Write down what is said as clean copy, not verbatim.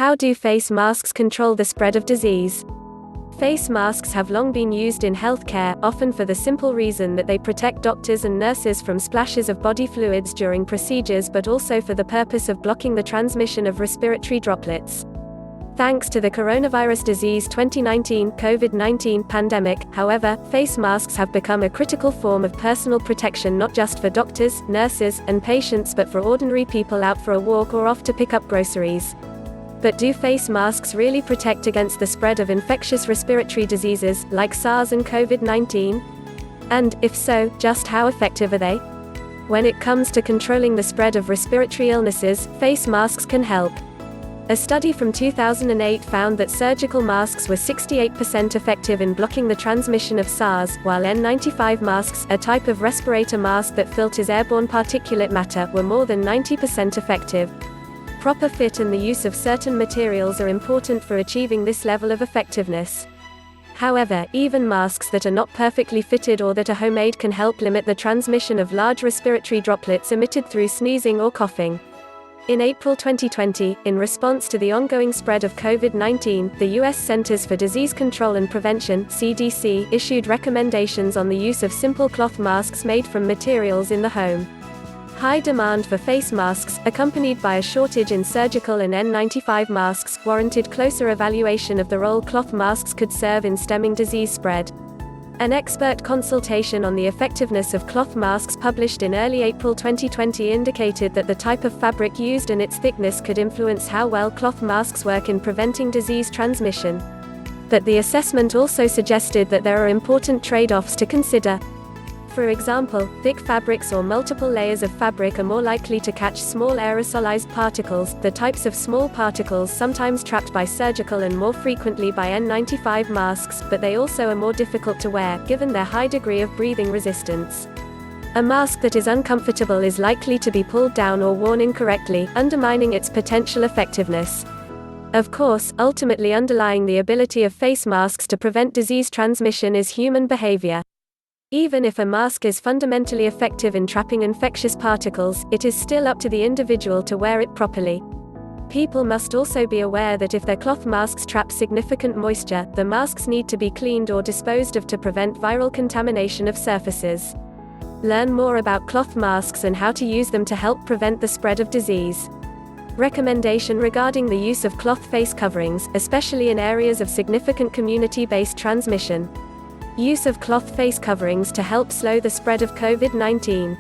How do face masks control the spread of disease? Face masks have long been used in healthcare, often for the simple reason that they protect doctors and nurses from splashes of body fluids during procedures, but also for the purpose of blocking the transmission of respiratory droplets. Thanks to the coronavirus disease 2019 COVID-19 pandemic, however, face masks have become a critical form of personal protection not just for doctors, nurses, and patients but for ordinary people out for a walk or off to pick up groceries. But do face masks really protect against the spread of infectious respiratory diseases, like SARS and COVID-19? And, if so, just how effective are they? When it comes to controlling the spread of respiratory illnesses, face masks can help. A study from 2008 found that surgical masks were 68% effective in blocking the transmission of SARS, while N95 masks, a type of respirator mask that filters airborne particulate matter, were more than 90% effective. Proper fit and the use of certain materials are important for achieving this level of effectiveness. However, even masks that are not perfectly fitted or that are homemade can help limit the transmission of large respiratory droplets emitted through sneezing or coughing. In April 2020, in response to the ongoing spread of COVID-19, the U.S. Centers for Disease Control and Prevention (CDC) issued recommendations on the use of simple cloth masks made from materials in the home. High demand for face masks, accompanied by a shortage in surgical and N95 masks, warranted closer evaluation of the role cloth masks could serve in stemming disease spread. An expert consultation on the effectiveness of cloth masks published in early April 2020 indicated that the type of fabric used and its thickness could influence how well cloth masks work in preventing disease transmission. But the assessment also suggested that there are important trade-offs to consider. For example, thick fabrics or multiple layers of fabric are more likely to catch small aerosolized particles, the types of small particles sometimes trapped by surgical and more frequently by N95 masks, but they also are more difficult to wear, given their high degree of breathing resistance. A mask that is uncomfortable is likely to be pulled down or worn incorrectly, undermining its potential effectiveness. Of course, ultimately underlying the ability of face masks to prevent disease transmission is human behavior. Even if a mask is fundamentally effective in trapping infectious particles, it is still up to the individual to wear it properly. People must also be aware that if their cloth masks trap significant moisture, the masks need to be cleaned or disposed of to prevent viral contamination of surfaces. Learn more about cloth masks and how to use them to help prevent the spread of disease. Recommendation regarding the use of cloth face coverings, especially in areas of significant community-based transmission. Use of cloth face coverings to help slow the spread of COVID-19.